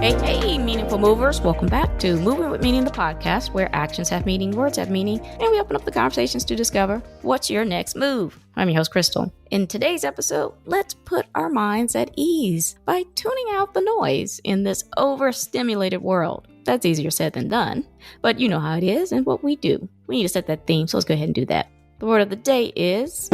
Hey, meaningful movers. Welcome back to Moving with Meaning, the podcast where actions have meaning, words have meaning, and we open up the conversations to discover what's your next move. I'm your host, Krystal. In today's episode, let's put our minds at ease by tuning out the noise in this overstimulated world. That's easier said than done, but you know how it is and what we do. We need to set that theme, so let's go ahead and do that. The word of the day is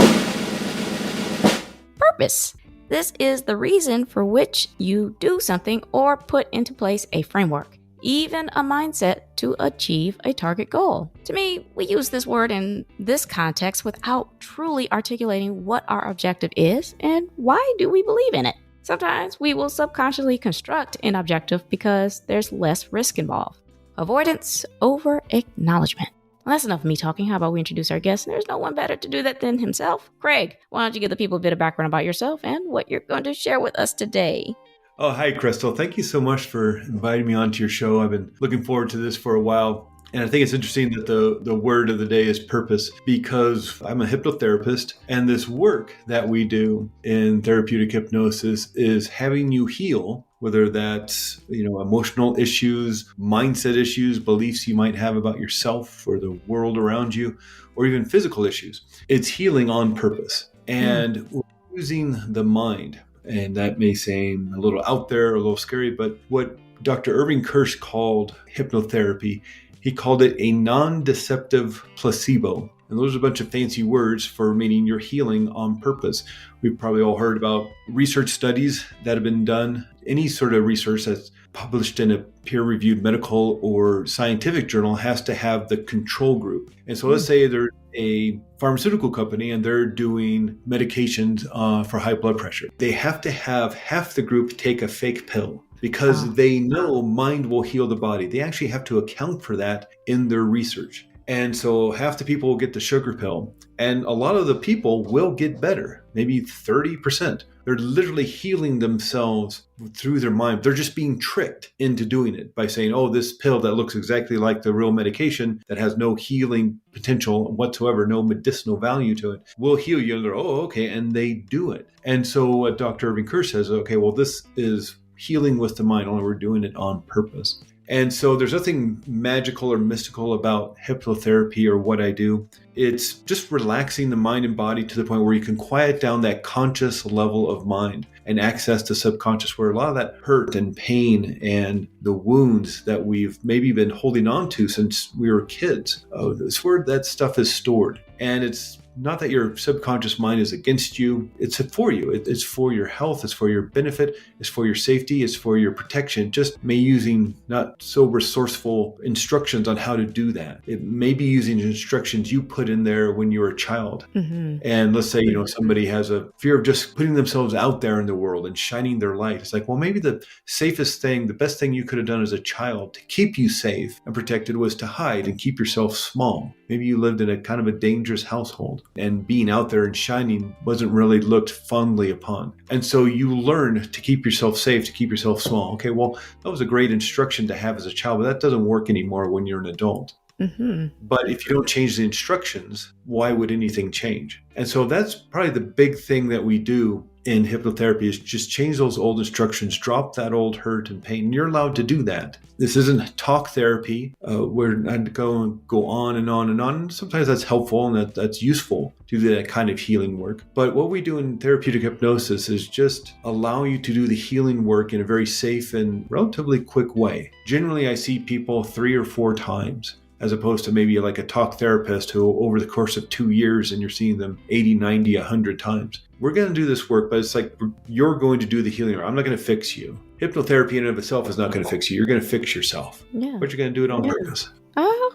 purpose. This is the reason for which you do something or put into place a framework, even a mindset to achieve a target goal. To me, we use this word in this context without truly articulating what our objective is and why do we believe in it. Sometimes we will subconsciously construct an objective because there's less risk involved. Avoidance over acknowledgement. Well, that's enough of me talking. How about we introduce our guest? There's no one better to do that than himself. Craig, why don't you give the people a bit of background about yourself and what you're going to share with us today? Oh, hi, Krystal. Thank you so much for inviting me onto your show. I've been looking forward to this for a while. And I think it's interesting that the word of the day is purpose, because I'm a hypnotherapist, and this work that we do in therapeutic hypnosis is having you heal, whether that's, emotional issues, mindset issues, beliefs you might have about yourself or the world around you, or even physical issues. It's healing on purpose. And we're using the mind. And that may seem a little out there, a little scary, but what Dr. Irving Kirsch called hypnotherapy, he called it a non-deceptive placebo. And those are a bunch of fancy words for meaning you're healing on purpose. We've probably all heard about research studies that have been done. Any sort of research that's published in a peer-reviewed medical or scientific journal has to have the control group. And so let's say there's a pharmaceutical company and they're doing medications for high blood pressure. They have to have half the group take a fake pill, because they know mind will heal the body. They actually have to account for that in their research. And so half the people will get the sugar pill, and a lot of the people will get better, maybe 30%. They're literally healing themselves through their mind. They're just being tricked into doing it by saying, oh, this pill that looks exactly like the real medication that has no healing potential whatsoever, no medicinal value to it, will heal you. And they're, oh, okay. And they do it. And so what Dr. Irving Kirsch says, okay, well, this is healing with the mind, only we're doing it on purpose. And so there's nothing magical or mystical about hypnotherapy or what I do. It's just relaxing the mind and body to the point where you can quiet down that conscious level of mind and access the subconscious, where a lot of that hurt and pain and the wounds that we've maybe been holding on to since we were kids, it's where that stuff is stored. And it's not that your subconscious mind is against you. It's for you. It's for your health. It's for your benefit. It's for your safety. It's for your protection. Just may using not so resourceful instructions on how to do that. It may be using instructions you put in there when you were a child. Mm-hmm. And let's say, somebody has a fear of just putting themselves out there in the world and shining their light. It's like, well, maybe the safest thing, the best thing you could have done as a child to keep you safe and protected was to hide and keep yourself small. Maybe you lived in a kind of a dangerous household, and being out there and shining wasn't really looked fondly upon. And so you learn to keep yourself safe, to keep yourself small. Okay, well, that was a great instruction to have as a child, but that doesn't work anymore when you're an adult. Mm-hmm. But if you don't change the instructions, why would anything change? And so that's probably the big thing that we do in hypnotherapy, is just change those old instructions, drop that old hurt and pain. You're allowed to do that. This isn't talk therapy where I'd go on and on and on. Sometimes that's helpful and that's useful to do that kind of healing work. But what we do in therapeutic hypnosis is just allow you to do the healing work in a very safe and relatively quick way. Generally, I see people 3 or 4 times, as opposed to maybe like a talk therapist who over the course of 2 years and you're seeing them 80, 90, 100 times. We're going to do this work, but it's like you're going to do the healing work. I'm not going to fix you. Hypnotherapy in and of itself is not going to fix you. You're going to fix yourself. Yeah. But you're going to do it on purpose. Oh,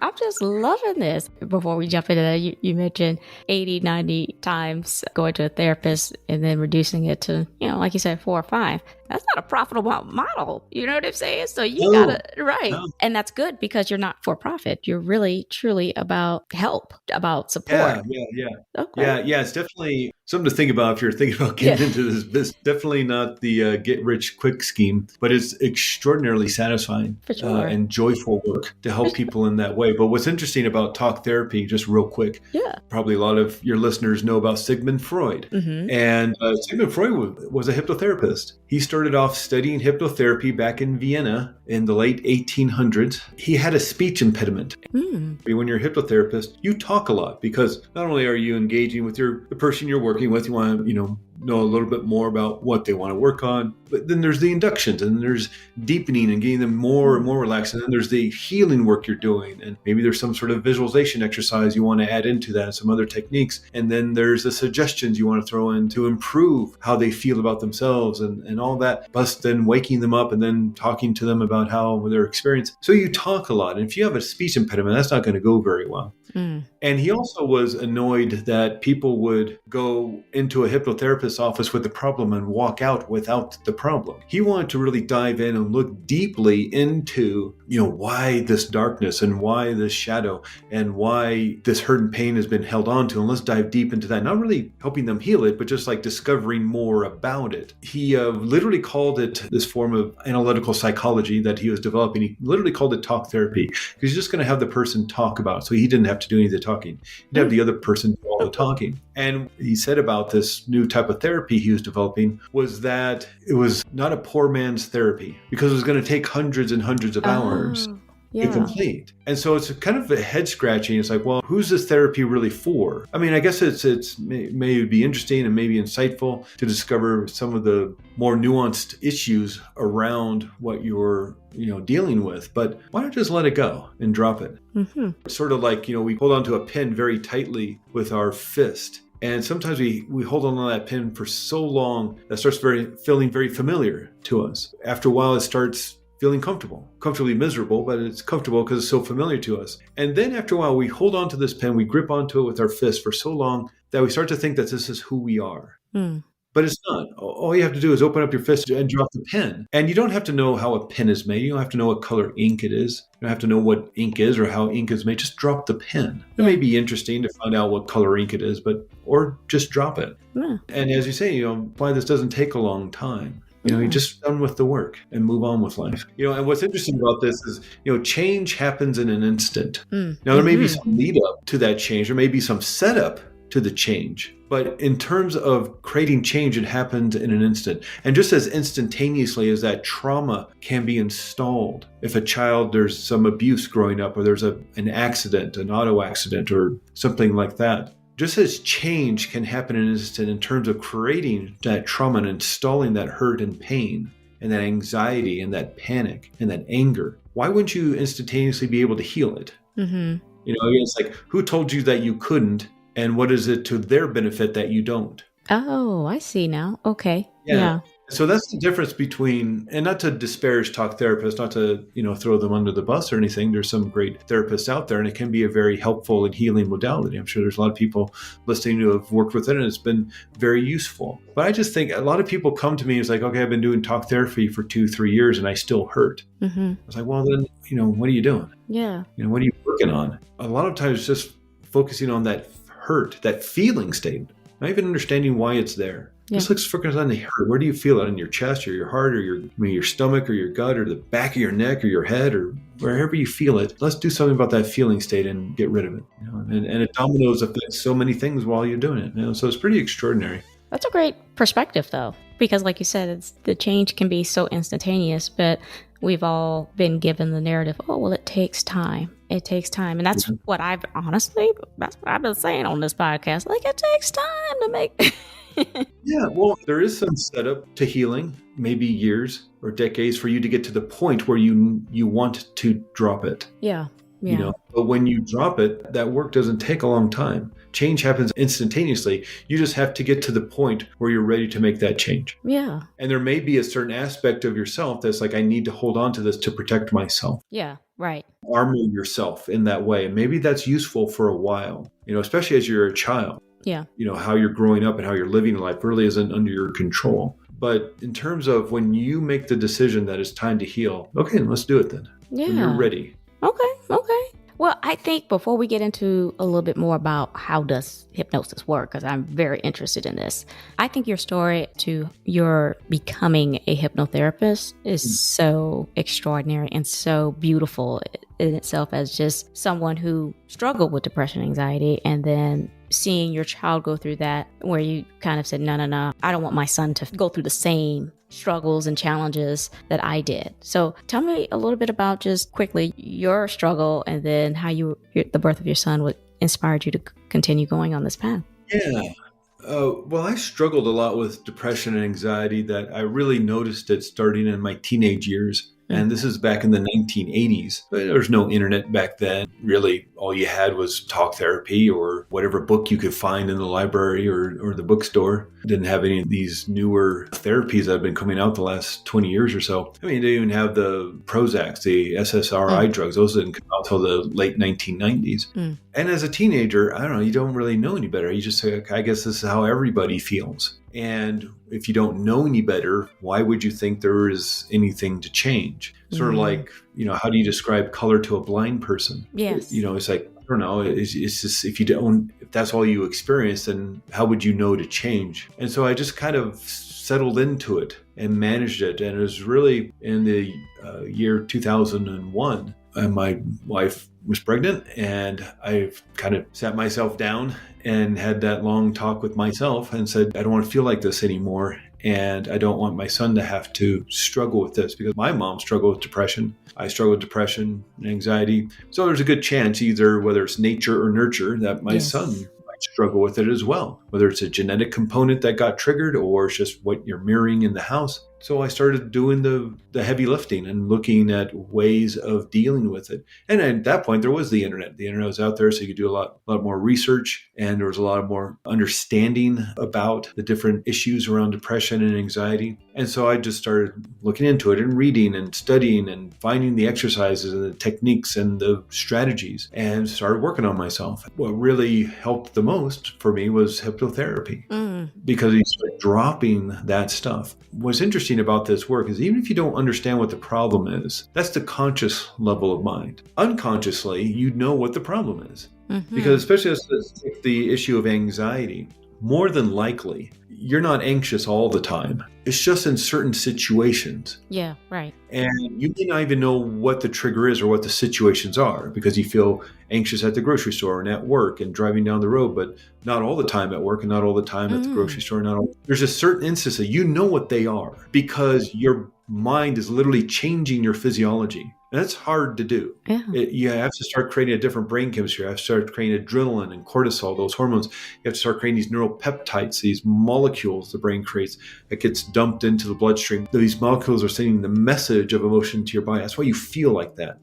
I'm just loving this. Before we jump into that, you mentioned 80, 90 times going to a therapist and then reducing it to, like you said, 4 or 5. That's not a profitable model. You know what I'm saying? So you gotta, right. No. And that's good because you're not for profit. You're really, truly about help, about support. Yeah. Okay. Yeah. It's definitely something to think about if you're thinking about getting into this business. Definitely not the get rich quick scheme, but it's extraordinarily satisfying and joyful work to help people in that way. But what's interesting about talk therapy, just real quick, probably a lot of your listeners know about Sigmund Freud. Mm-hmm. And Sigmund Freud was a hypnotherapist. He started started off studying hypnotherapy back in Vienna in the late 1800s. He had a speech impediment. When you're a hypnotherapist, you talk a lot because not only are you engaging with the person you're working with, you want to, know a little bit more about what they want to work on. But then there's the inductions, and there's deepening and getting them more and more relaxed. And then there's the healing work you're doing. And maybe there's some sort of visualization exercise you want to add into that, and some other techniques. And then there's the suggestions you want to throw in to improve how they feel about themselves and all that. Plus then waking them up and then talking to them about how their experience. So you talk a lot. And if you have a speech impediment, that's not going to go very well. And he also was annoyed that people would go into a hypnotherapist's office with the problem and walk out without the problem. He wanted to really dive in and look deeply into, why this darkness and why this shadow and why this hurt and pain has been held on to. And let's dive deep into that. Not really helping them heal it, but just like discovering more about it. He literally called it this form of analytical psychology that he was developing. He literally called it talk therapy because he's just going to have the person talk about it. So he didn't have to do any of the talking. He'd have the other person do all the talking. And he said about this new type of therapy he was developing was that it was not a poor man's therapy because it was going to take hundreds and hundreds of hours to complete. And so it's kind of a head scratching. It's like, well, who's this therapy really for? I mean, I guess it's may be interesting and maybe insightful to discover some of the more nuanced issues around what you're dealing with, but why not just let it go and drop it? It's sort of like, we hold onto a pin very tightly with our fist. And sometimes we hold on to that pin for so long that starts feeling very familiar to us. After a while, it starts feeling comfortably miserable, but it's comfortable because it's so familiar to us. And then after a while, we hold on to this pen, we grip onto it with our fist for so long that we start to think that this is who we are. But it's not. All you have to do is open up your fist and drop the pen. And you don't have to know how a pen is made. You don't have to know what color ink it is. You don't have to know what ink is or how ink is made. Just drop the pen. It may be interesting to find out what color ink it is, or just drop it. And as you say, why this doesn't take a long time. You're just done with the work and move on with life. And what's interesting about this is, change happens in an instant. Now, there may be some lead up to that change. There may be some setup to the change. But in terms of creating change, it happens in an instant. And just as instantaneously as that trauma can be installed, if there's some abuse growing up, or there's an accident, an auto accident, or something like that, just as change can happen in an instant in terms of creating that trauma and installing that hurt and pain and that anxiety and that panic and that anger, why wouldn't you instantaneously be able to heal it? It's like, who told you that you couldn't, and what is it to their benefit that you don't? Oh, I see now. Okay. Yeah. So that's the difference between, and not to disparage talk therapists, not to, throw them under the bus or anything. There's some great therapists out there, and it can be a very helpful and healing modality. I'm sure there's a lot of people listening who have worked with it, and it's been very useful. But I just think a lot of people come to me and it's like, okay, I've been doing talk therapy for 2-3 years and I still hurt. I was like, well, then, what are you doing? Yeah. What are you working on? A lot of times just focusing on that hurt, that feeling state, not even understanding why it's there. Just let's focus on the hurt. Where do you feel it? In your chest or your heart or your stomach or your gut or the back of your neck or your head or wherever you feel it? Let's do something about that feeling state and get rid of it. And it dominoes affects so many things while you're doing it. So it's pretty extraordinary. That's a great perspective, though, because like you said, the change can be so instantaneous, but we've all been given the narrative, oh, well, it takes time. It takes time. And that's what I've been saying on this podcast. Like, it takes time to make... Yeah, well, there is some setup to healing, maybe years or decades for you to get to the point where you want to drop it. Yeah. But when you drop it, that work doesn't take a long time. Change happens instantaneously. You just have to get to the point where you're ready to make that change. Yeah. And there may be a certain aspect of yourself that's like, I need to hold on to this to protect myself. Yeah, right. Armor yourself in that way. And maybe that's useful for a while, especially as you're a child. Yeah. How you're growing up and how you're living life really isn't under your control. But in terms of when you make the decision that it's time to heal, okay, let's do it then. Yeah. When you're ready. Okay. Well, I think before we get into a little bit more about how does hypnosis work, because I'm very interested in this, I think your story to your becoming a hypnotherapist is so extraordinary and so beautiful in itself as just someone who struggled with depression, anxiety, and then seeing your child go through that, where you kind of said, no, I don't want my son to go through the same struggles and challenges that I did. So tell me a little bit about just quickly your struggle and then how the birth of your son inspired you to continue going on this path. Yeah. Well, I struggled a lot with depression and anxiety that I really noticed it starting in my teenage years. And this is back in the 1980s. There was no internet back then. Really, all you had was talk therapy or whatever book you could find in the library or the bookstore. Didn't have any of these newer therapies that have been coming out the last 20 years or so. I mean, they didn't even have the Prozacs, the SSRI drugs. Those didn't come out until the late 1990s. And as a teenager, I don't know, you don't really know any better. You just say, okay, I guess this is how everybody feels. And if you don't know any better, why would you think there is anything to change? Sort of like, how do you describe color to a blind person? Yes. It's like, I don't know. It's just, if that's all you experience, then how would you know to change? And so I just kind of settled into it and managed it. And it was really in the year 2001, my wife was pregnant, and I kind of sat myself down and had that long talk with myself and said, I don't want to feel like this anymore. And I don't want my son to have to struggle with this, because my mom struggled with depression. I struggle with depression and anxiety. So there's a good chance, either whether it's nature or nurture, that my son might struggle with it as well, whether it's a genetic component that got triggered or it's just what you're mirroring in the house. So I started doing the heavy lifting and looking at ways of dealing with it. And at that point, there was the internet. The internet was out there, so you could do a lot more research, and there was a lot more understanding about the different issues around depression and anxiety. And so I just started looking into it and reading and studying and finding the exercises and the techniques and the strategies, and started working on myself. What really helped the most for me was hypnotherapy, because you start dropping that stuff. What's interesting about this work is, even if you don't understand what the problem is, that's the conscious level of mind. Unconsciously, you know what the problem is. Because especially as the issue of anxiety, more than likely, you're not anxious all the time. It's just in certain situations. Yeah, right. And you may not even know what the trigger is or what the situations are, because you feel anxious at the grocery store and at work and driving down the road, but not all the time at work and not all the time at the grocery store. There's just certain instances, you know what they are, because your mind is literally changing your physiology. And that's hard to do. Yeah. You have to start creating a different brain chemistry. You have to start creating adrenaline and cortisol, those hormones. You have to start creating these neuropeptides, these molecules the brain creates that gets dumped into the bloodstream. These molecules are sending the message of emotion to your body. That's why you feel like that.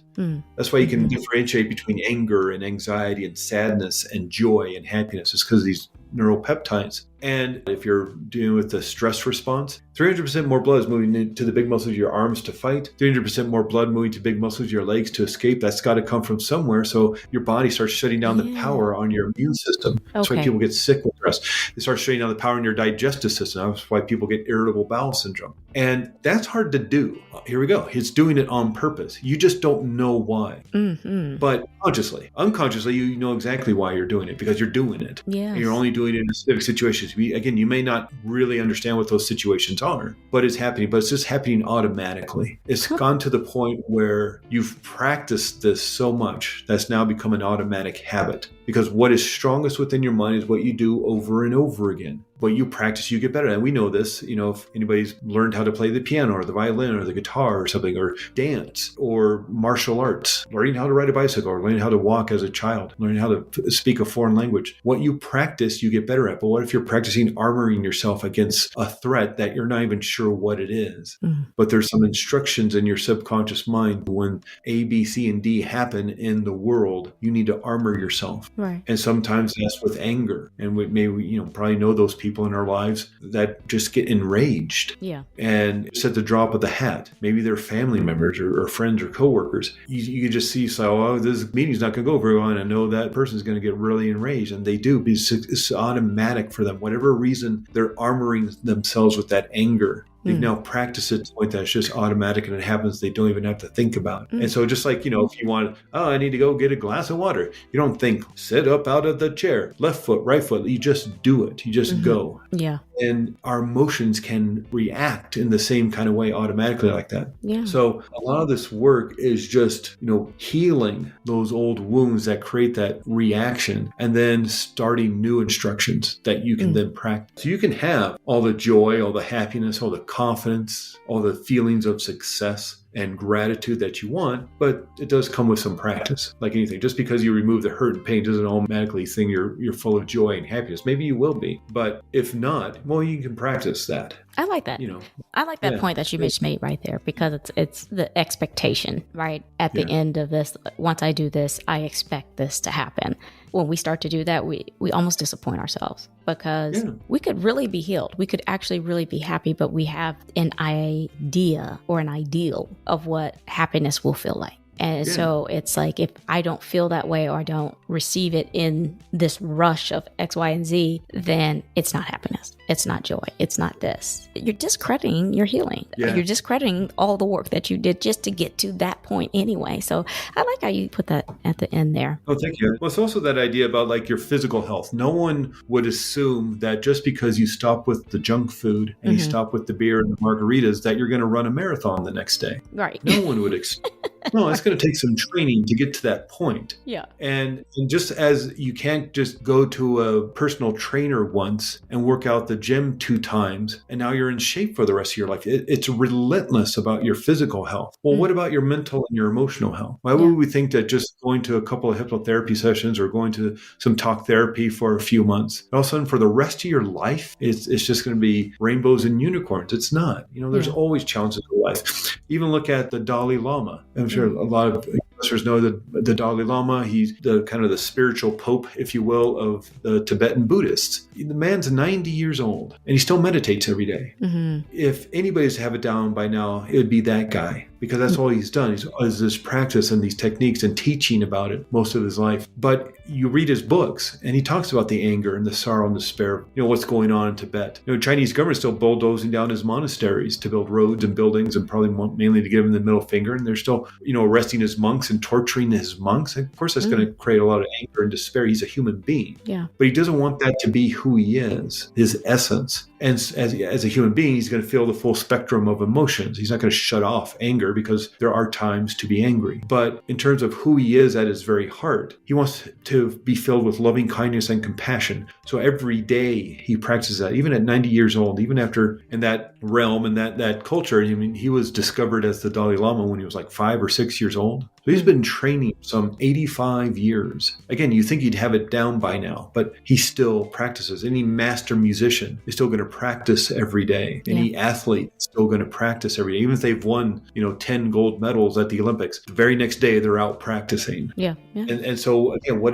That's why you can differentiate between anger and anxiety and sadness and joy and happiness. It's because of these neuropeptides. And if you're dealing with the stress response, 300% more blood is moving into the big muscles of your arms to fight, 300% more blood moving to big muscles of your legs to escape. That's got to come from somewhere. So your body starts shutting down the power on your immune system. That's why people get sick with stress. They start shutting down the power in your digestive system. That's why people get irritable bowel syndrome. And that's hard to do. Here we go. It's doing it on purpose. You just don't know why. But unconsciously, you know exactly why you're doing it, because you're doing it. Yes. And you're only doing it in specific situations. Again, you may not really understand what those situations are, but it's happening. But it's just happening automatically. It's gone to the point where you've practiced this so much that's now become an automatic habit. Because what is strongest within your mind is what you do over and over again. What you practice, you get better. And we know this, if anybody's learned how to play the piano or the violin or the guitar or something, or dance or martial arts, learning how to ride a bicycle or learning how to walk as a child, learning how to speak a foreign language. What you practice, you get better at. But what if you're practicing armoring yourself against a threat that you're not even sure what it is? But there's some instructions in your subconscious mind. When A, B, C, and D happen in the world, you need to armor yourself. Right. And sometimes that's with anger. And we probably know those people in our lives that just get enraged. Yeah. And it's at the drop of the hat. Maybe they're family members or friends or coworkers. You can just see, this meeting's not going to go very well, and I know that person's going to get really enraged. And they do, because it's automatic for them. Whatever reason, they're armoring themselves with that anger. They've now practiced it to the point that it's just automatic and it happens. They don't even have to think about it. And so just like, if you want, I need to go get a glass of water. You don't think, sit up out of the chair, left foot, right foot. You just do it. You just go. Yeah. And our emotions can react in the same kind of way automatically like that. Yeah. So a lot of this work is just, healing those old wounds that create that reaction, and then starting new instructions that you can then practice. So you can have all the joy, all the happiness, all the confidence, all the feelings of success and gratitude that you want, but it does come with some practice. Like anything, just because you remove the hurt and pain doesn't automatically think you're full of joy and happiness. Maybe you will be, but if not, well, you can practice that. I like that. I like that point that you just made right there, because it's the expectation, right? At the end of this, once I do this, I expect this to happen. When we start to do that, we almost disappoint ourselves, because we could really be healed. We could actually really be happy, but we have an idea or an ideal of what happiness will feel like. And so it's like, if I don't feel that way, or I don't receive it in this rush of X, Y, and Z, then it's not happiness. It's not joy. It's not this. You're discrediting your healing. Yeah. You're discrediting all the work that you did just to get to that point anyway. So I like how you put that at the end there. Oh, thank you. Well, it's also that idea about like your physical health. No one would assume that just because you stop with the junk food and you stop with the beer and the margaritas, that you're going to run a marathon the next day. Right. No one would expect. No, it's going to take some training to get to that point. Yeah. And just as you can't just go to a personal trainer once and work out the gym 2 times, and now you're in shape for the rest of your life. It's relentless about your physical health. Well, what about your mental and your emotional health? Why would we think that just going to a couple of hypnotherapy sessions or going to some talk therapy for a few months, all of a sudden for the rest of your life, it's just going to be rainbows and unicorns? It's not. There's always challenges in life. Even look at the Dalai Lama. I'm sure a lot of listeners know that the Dalai Lama, he's the kind of the spiritual pope, if you will, of the Tibetan Buddhists. The man's 90 years old and he still meditates every day. If anybody's to have it down by now, it would be that guy, because that's all he's done. He's this practice and these techniques and teaching about it most of his life. But you read his books and he talks about the anger and the sorrow and despair, what's going on in Tibet. Chinese government still bulldozing down his monasteries to build roads and buildings, and probably mainly to give him the middle finger. And they're still, arresting his monks and torturing his monks. And of course, that's going to create a lot of anger and despair. He's a human being. Yeah. But he doesn't want that to be who he is, his essence. And as a human being, he's going to feel the full spectrum of emotions. He's not going to shut off anger, because there are times to be angry. But in terms of who he is at his very heart, he wants to be filled with loving kindness and compassion. So every day he practices that, even at 90 years old, even after in that realm and that culture. He was discovered as the Dalai Lama when he was like 5 or 6 years old. So he's been training some 85 years. Again, you think he'd have it down by now, but he still practices. Any master musician is still going to practice every day. Any athlete is still going to practice every day. Even if they've won, 10 gold medals at the Olympics, the very next day they're out practicing. Yeah. And so again, what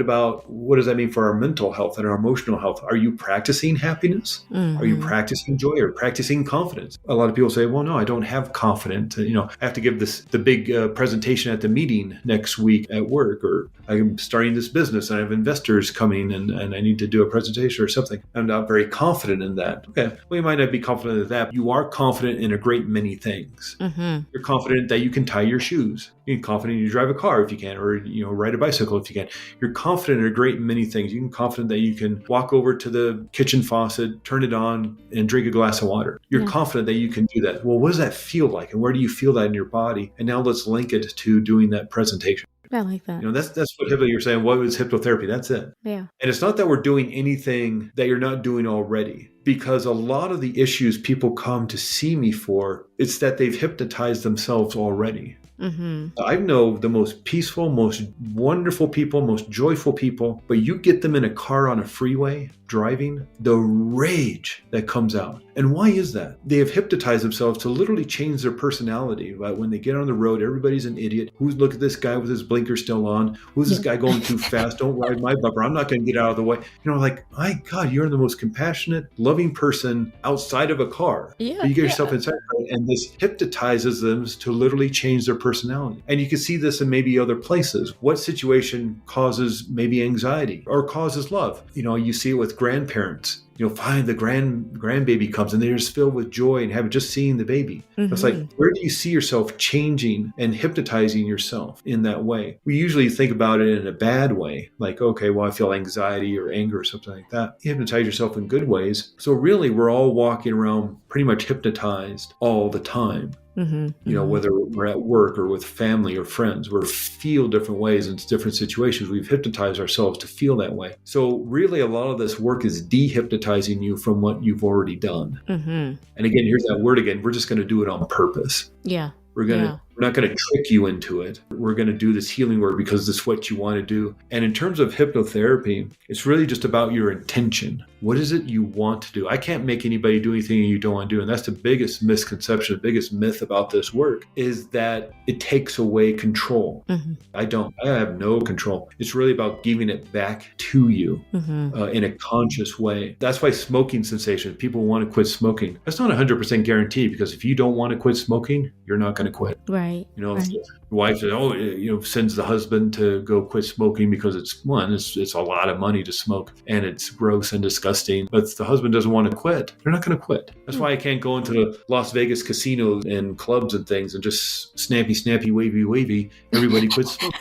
does that mean for our mental health and our emotional health? Are you practicing happiness? Are you practicing joy or practicing confidence? A lot of people say, well, no, I don't have confidence. I have to give the big presentation at the meeting next week at work, or I'm starting this business and I have investors coming and I need to do a presentation or something. I'm not very confident in that. Okay, well, you might not be confident in that. You are confident in a great many things. You're confident that you can tie your shoes. You're confident you drive a car if you can, or ride a bicycle if you can. You're confident in a great many things. You're confident that you can walk over to the kitchen faucet, turn it on, and drink a glass of water. You're confident that you can do that. Well, what does that feel like, and where do you feel that in your body? And now let's link it to doing that presentation. I like that. That's what you're saying. What is hypnotherapy? That's it. Yeah. And it's not that we're doing anything that you're not doing already, because a lot of the issues people come to see me for, it's that they've hypnotized themselves already. I know the most peaceful, most wonderful people, most joyful people, but you get them in a car on a freeway driving, the rage that comes out. And why is that? They have hypnotized themselves to literally change their personality. Right? When they get on the road, everybody's an idiot. Look at this guy with his blinker still on. Who's this guy going too fast? Don't ride my bumper. I'm not going to get out of the way. Like, my God, you're the most compassionate, loving person outside of a car. Yeah, but you get yourself inside, and this hypnotizes them to literally change their personality. And you can see this in maybe other places. What situation causes maybe anxiety or causes love? You see it with grandparents. Find the grandbaby comes and they're just filled with joy and have just seeing the baby. It's like, where do you see yourself changing and hypnotizing yourself in that way? We usually think about it in a bad way, like, okay, well, I feel anxiety or anger or something like that. You hypnotize yourself in good ways. So really, we're all walking around pretty much hypnotized all the time. Whether we're at work or with family or friends, we feel different ways in different situations. We've hypnotized ourselves to feel that way. So really a lot of this work is dehypnotizing you from what you've already done. And again, here's that word again. We're just going to do it on purpose. Yeah. We're not going to trick you into it. We're going to do this healing work because this is what you want to do. And in terms of hypnotherapy, it's really just about your intention. What is it you want to do? I can't make anybody do anything you don't want to do. And that's the biggest misconception, the biggest myth about this work is that it takes away control. I have no control. It's really about giving it back to you in a conscious way. That's why smoking cessation, people want to quit smoking. That's not 100% guaranteed because if you don't want to quit smoking, you're not going to quit. Right. If the wife says, sends the husband to go quit smoking because it's a lot of money to smoke and it's gross and disgusting. But if the husband doesn't want to quit, they're not going to quit. That's why I can't go into the Las Vegas casinos and clubs and things and just snappy, wavy. Everybody quits smoking.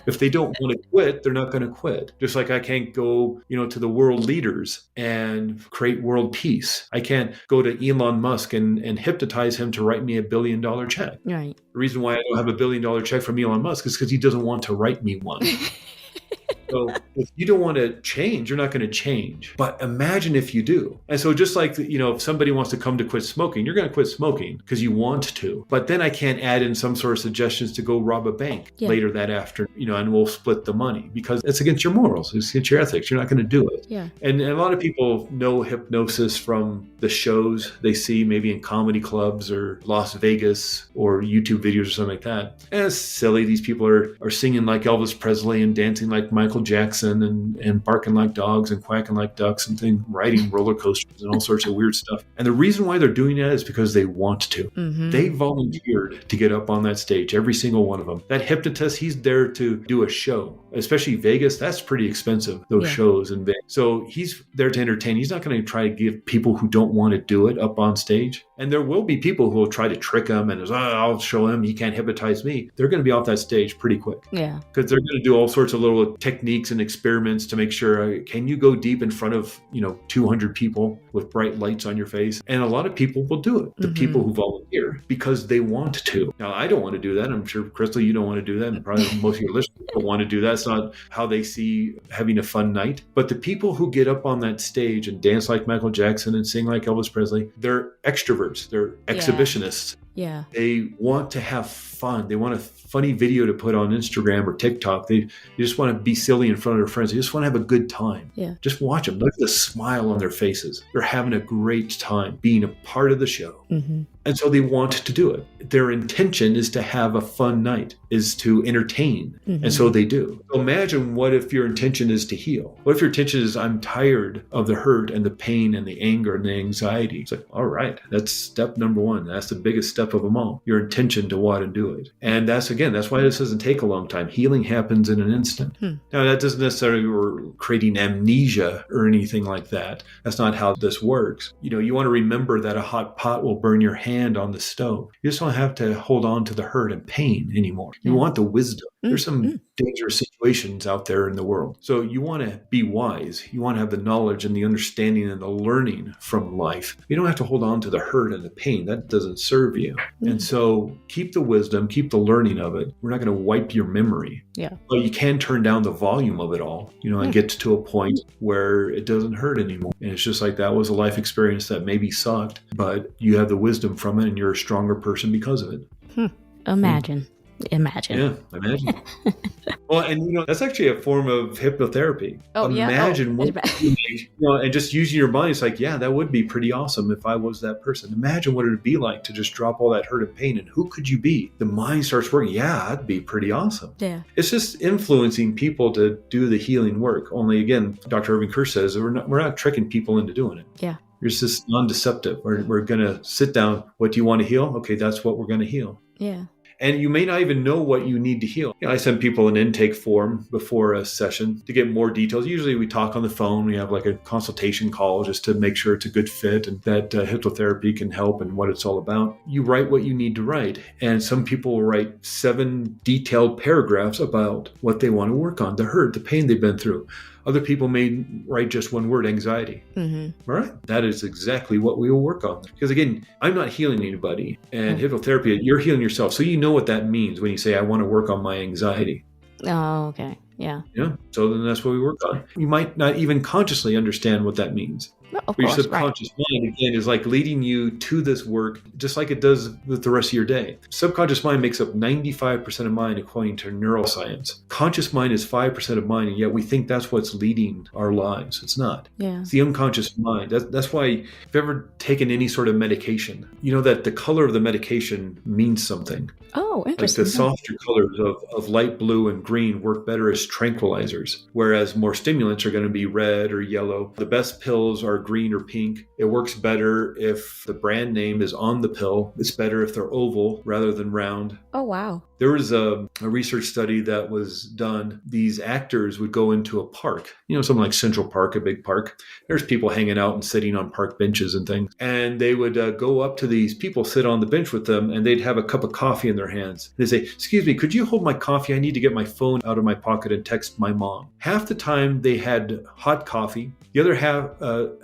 If they don't want to quit, they're not going to quit. Just like I can't go, to the world leaders and create world peace. I can't go to Elon Musk and hypnotize him to write me $1 billion check. Right. The reason why I don't have $1 billion check from Elon Musk is because he doesn't want to write me one. So if you don't want to change, you're not going to change. But imagine if you do. And so just like, if somebody wants to come to quit smoking, you're going to quit smoking because you want to. But then I can't add in some sort of suggestions to go rob a bank later that afternoon, and we'll split the money because it's against your morals. It's against your ethics. You're not going to do it. Yeah. And a lot of people know hypnosis from the shows they see maybe in comedy clubs or Las Vegas or YouTube videos or something like that. And it's silly. These people are singing like Elvis Presley and dancing like Michael Jackson and barking like dogs and quacking like ducks and riding roller coasters and all sorts of weird stuff. And the reason why they're doing that is because they want to. They volunteered to get up on that stage, every single one of them. That hypnotist, he's there to do a show, especially Vegas. That's pretty expensive, those shows in Vegas. So he's there to entertain. He's not going to try to give people who don't want to do it up on stage. And there will be people who will try to trick him and I'll show him, he can't hypnotize me. They're going to be off that stage pretty quick. Yeah. Because they're going to do all sorts of little techniques and experiments to make sure, can you go deep in front of, 200 people with bright lights on your face? And a lot of people will do it. The people who volunteer because they want to. Now, I don't want to do that. I'm sure, Krystal, you don't want to do that. And probably most of your listeners don't want to do that. It's not how they see having a fun night. But the people who get up on that stage and dance like Michael Jackson and sing like Elvis Presley, they're extroverts. They're exhibitionists. Yeah. They want to have fun. They want a funny video to put on Instagram or TikTok. They just want to be silly in front of their friends. They just want to have a good time. Yeah. Just watch them. Look at the smile on their faces. They're having a great time being a part of the show. And so they want to do it. Their intention is to have a fun night, is to entertain. And so they do. So imagine what if your intention is to heal? What if your intention is, I'm tired of the hurt and the pain and the anger and the anxiety? It's like, all right, that's step number one. That's the biggest step of them all. Your intention to want to do it. And that's why this doesn't take a long time. Healing happens in an instant. Now, that doesn't necessarily we're creating amnesia or anything like that. That's not how this works. You want to remember that a hot pot will burn your hand on the stove. You just don't have to hold on to the hurt and pain anymore. You want the wisdom. There's some dangerous situations out there in the world. So you want to be wise. You want to have the knowledge and the understanding and the learning from life. You don't have to hold on to the hurt and the pain. That doesn't serve you. And so keep the wisdom, keep the learning of it. We're not going to wipe your memory. Yeah. But you can turn down the volume of it all, and get to a point where it doesn't hurt anymore. And it's just like that was a life experience that maybe sucked, but you have the wisdom from it and you're a stronger person because of it. Imagine. Yeah, imagine. Well, and that's actually a form of hypnotherapy. Imagine what and just using your mind. It's like, that would be pretty awesome if I was that person. Imagine what it would be like to just drop all that hurt and pain. And who could you be? The mind starts working. Yeah, that'd be pretty awesome. Yeah. It's just influencing people to do the healing work. Only again, Dr. Irving Kirsch says we're not tricking people into doing it. Yeah. It's just non-deceptive. We're going to sit down. What do you want to heal? Okay, that's what we're going to heal. Yeah. And you may not even know what you need to heal. I send people an intake form before a session to get more details. Usually we talk on the phone. We have like a consultation call just to make sure it's a good fit and that hypnotherapy can help and what it's all about. You write what you need to write. And some people will write 7 detailed paragraphs about what they want to work on, the hurt, the pain they've been through. Other people may write just one word, anxiety. Mm-hmm. All right. That is exactly what we will work on. Because again, I'm not healing anybody. And hypnotherapy, you're healing yourself. So you know what that means when you say, I want to work on my anxiety. Oh, okay. Yeah. Yeah. So then that's what we work on. You might not even consciously understand what that means. Well, of But your course, subconscious mind, again, is like leading you to this work, just like it does with the rest of your day. Subconscious mind makes up 95% of mind, according to neuroscience. Conscious mind is 5% of mind, and yet we think that's what's leading our lives. It's not. Yeah. It's the unconscious mind. That's why if you've ever taken any sort of medication, you know that the color of the medication means something. Oh, Like interesting. the softer colors of light blue and green work better as tranquilizers, whereas more stimulants are going to be red or yellow. The best pills are green or pink. It works better if the brand name is on the pill. It's better if they're oval rather than round. Oh, wow. There was a research study that was done. These actors would go into a park, something like Central Park, a big park. There's people hanging out and sitting on park benches and things. And they would go up to these people, sit on the bench with them, and they'd have a cup of coffee in their hands. They'd say, excuse me, could you hold my coffee? I need to get my phone out of my pocket and text my mom. Half the time they had hot coffee. The other half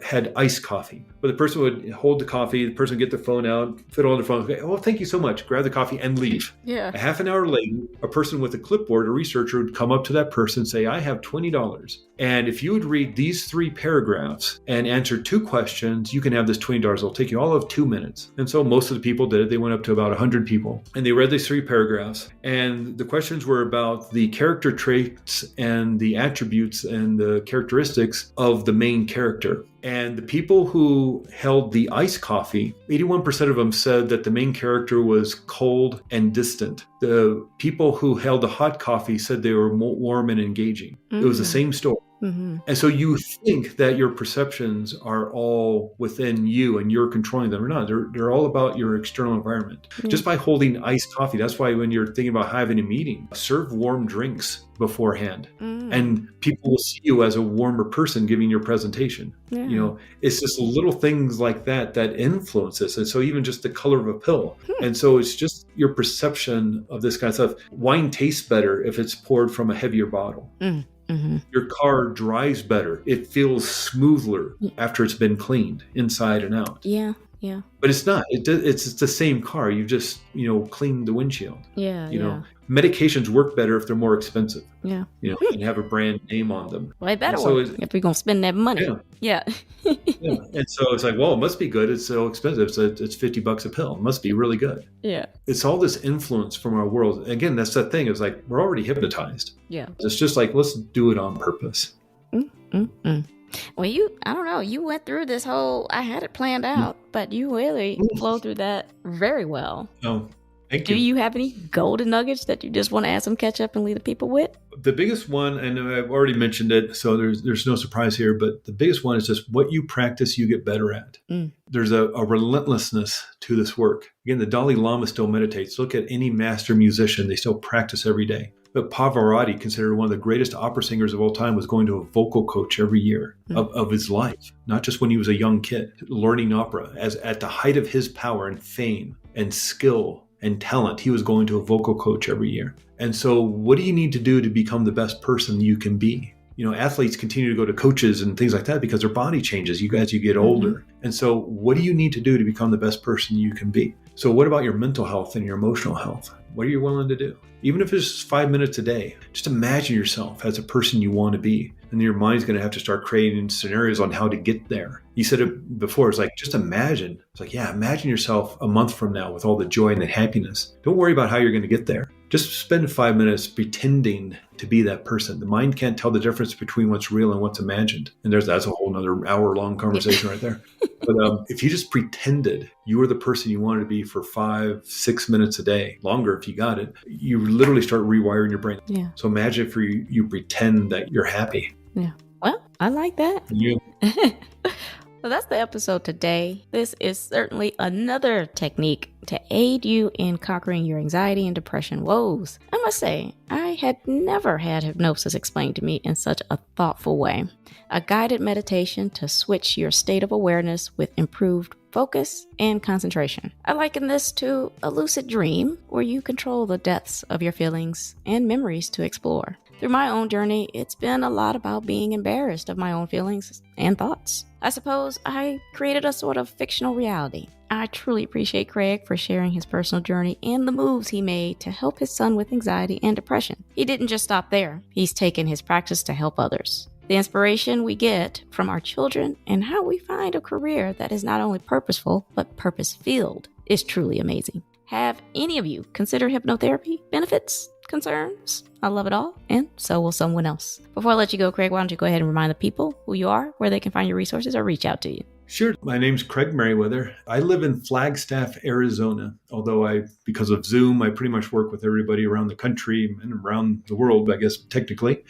had iced coffee. But the person would hold the coffee, the person would get their phone out, fiddle on their phone, say, oh, thank you so much, grab the coffee and leave. Yeah. A half an hour later, a person with a clipboard, a researcher, would come up to that person and say, I have $20. And if you would read these 3 paragraphs and answer 2 questions, you can have this $20. It'll take you all of 2 minutes. And so most of the people did it. They went up to about 100 people. And they read these 3 paragraphs. And the questions were about the character traits and the attributes and the characteristics of the main character. And the people who held the iced coffee, 81% of them said that the main character was cold and distant. The people who held the hot coffee said they were warm and engaging. Mm-hmm. It was the same story. Mm-hmm. And so you think that your perceptions are all within you and you're controlling them or not. They're all about your external environment. Mm-hmm. Just by holding iced coffee, that's why when you're thinking about having a meeting, serve warm drinks beforehand. Mm-hmm. And people will see you as a warmer person giving your presentation. Yeah. It's just little things like that influence this. And so even just the color of a pill. And so it's just your perception of this kind of stuff. Wine tastes better if it's poured from a heavier bottle. Mm-hmm. Your car drives better. It feels smoother after it's been cleaned inside and out. Yeah. But it's not. It's the same car. You just, cleaned the windshield. Yeah. Medications work better if they're more expensive. Yeah. And have a brand name on them. Well, it better work if we're going to spend that money. Yeah. Yeah. And so it's like, well, it must be good. It's so expensive. So it's $50 a pill. It must be really good. Yeah. It's all this influence from our world. Again, that's the thing. It's like, we're already hypnotized. Yeah. It's just like, let's do it on purpose. Well, I don't know, you went through this whole, I had it planned out, but you really flowed through that very well. Oh, thank you. Do you have any golden nuggets that you just want to add some catch up and leave the people with? The biggest one, and I've already mentioned it, so there's no surprise here, but the biggest one is just what you practice, you get better at. There's a relentlessness to this work. Again, the Dalai Lama still meditates. Look at any master musician, they still practice every day. But Pavarotti, considered one of the greatest opera singers of all time, was going to a vocal coach every year of his life, not just when he was a young kid, learning opera. As at the height of his power and fame and skill and talent, he was going to a vocal coach every year. And so what do you need to do to become the best person you can be? Athletes continue to go to coaches and things like that because their body changes. You get older. And so what do you need to do to become the best person you can be? So what about your mental health and your emotional health? What are you willing to do? Even if it's 5 minutes a day, just imagine yourself as a person you want to be. And your mind's going to have to start creating scenarios on how to get there. You said it before, it's like, just imagine. It's like, imagine yourself a month from now with all the joy and the happiness. Don't worry about how you're going to get there. Just spend 5 minutes pretending to be that person. The mind can't tell the difference between what's real and what's imagined. And that's a whole nother hour-long conversation right there. But if you just pretended you were the person you wanted to be for 5-6 minutes a day, longer if you got it, you literally start rewiring your brain. Yeah. So imagine if you pretend that you're happy. Yeah. Well, I like that. Yeah. So that's the episode today. This is certainly another technique to aid you in conquering your anxiety and depression woes. I must say, I had never had hypnosis explained to me in such a thoughtful way. A guided meditation to switch your state of awareness with improved focus and concentration. I liken this to a lucid dream where you control the depths of your feelings and memories to explore. Through my own journey, it's been a lot about being embarrassed of my own feelings and thoughts. I suppose I created a sort of fictional reality. I truly appreciate Craig for sharing his personal journey and the moves he made to help his son with anxiety and depression. He didn't just stop there. He's taken his practice to help others. The inspiration we get from our children and how we find a career that is not only purposeful, but purpose-filled is truly amazing. Have any of you considered hypnotherapy? Benefits? Concerns? I love it all, and so will someone else. Before I let you go, Craig, why don't you go ahead and remind the people who you are, where they can find your resources, or reach out to you? Sure. My name's Craig Meriwether. I live in Flagstaff, Arizona. Although because of Zoom, I pretty much work with everybody around the country and around the world, I guess, technically.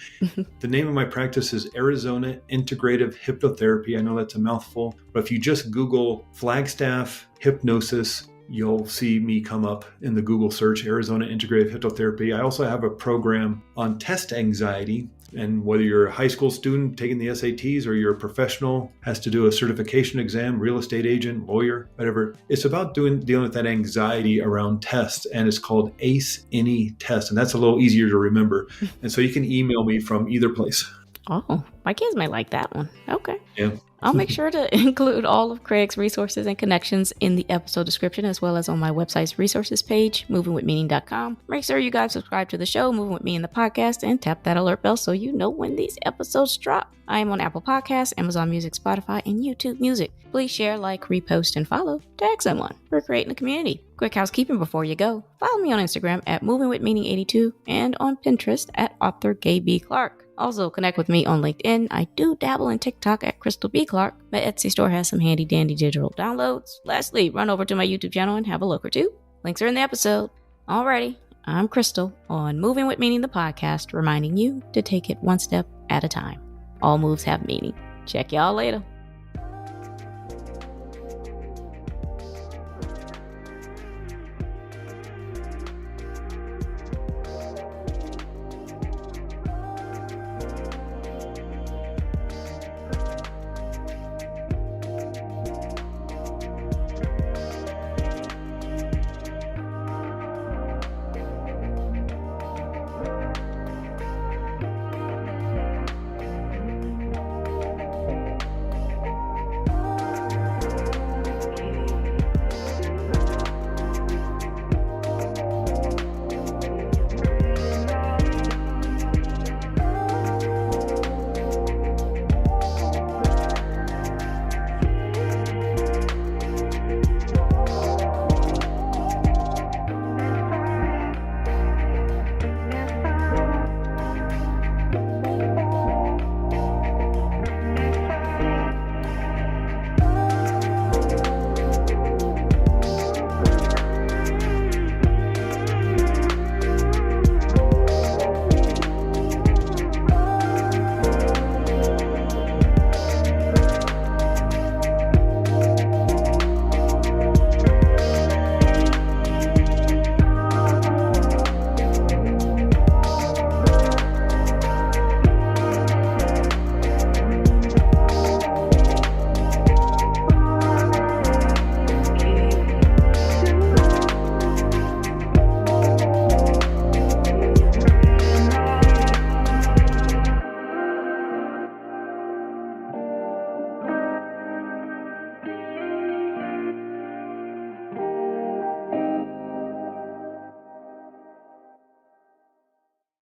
The name of my practice is Arizona Integrative Hypnotherapy. I know that's a mouthful, but if you just Google Flagstaff Hypnosis, you'll see me come up in the Google search, Arizona Integrative Hypnotherapy. I also have a program on test anxiety. And whether you're a high school student taking the SATs or you're a professional, has to do a certification exam, real estate agent, lawyer, whatever, it's about dealing with that anxiety around tests. And it's called ACE Any Test. And that's a little easier to remember. And so you can email me from either place. Oh, my kids might like that one. Okay. Yeah. I'll make sure to include all of Craig's resources and connections in the episode description, as well as on my website's resources page, movingwithmeaning.com. Make sure you guys subscribe to the show, Moving With Me in the podcast, and tap that alert bell so you know when these episodes drop. I am on Apple Podcasts, Amazon Music, Spotify, and YouTube Music. Please share, like, repost, and follow. Tag someone. We're creating a community. Quick housekeeping before you go. Follow me on Instagram at movingwithmeaning82 and on Pinterest at author Gay B. Clark. Also, connect with me on LinkedIn. I do dabble in TikTok at Krystal B. Clark. My Etsy store has some handy dandy digital downloads. Lastly, run over to my YouTube channel and have a look or two. Links are in the episode. Alrighty, I'm Krystal on Moving With Meaning, the podcast, reminding you to take it one step at a time. All moves have meaning. Check y'all later.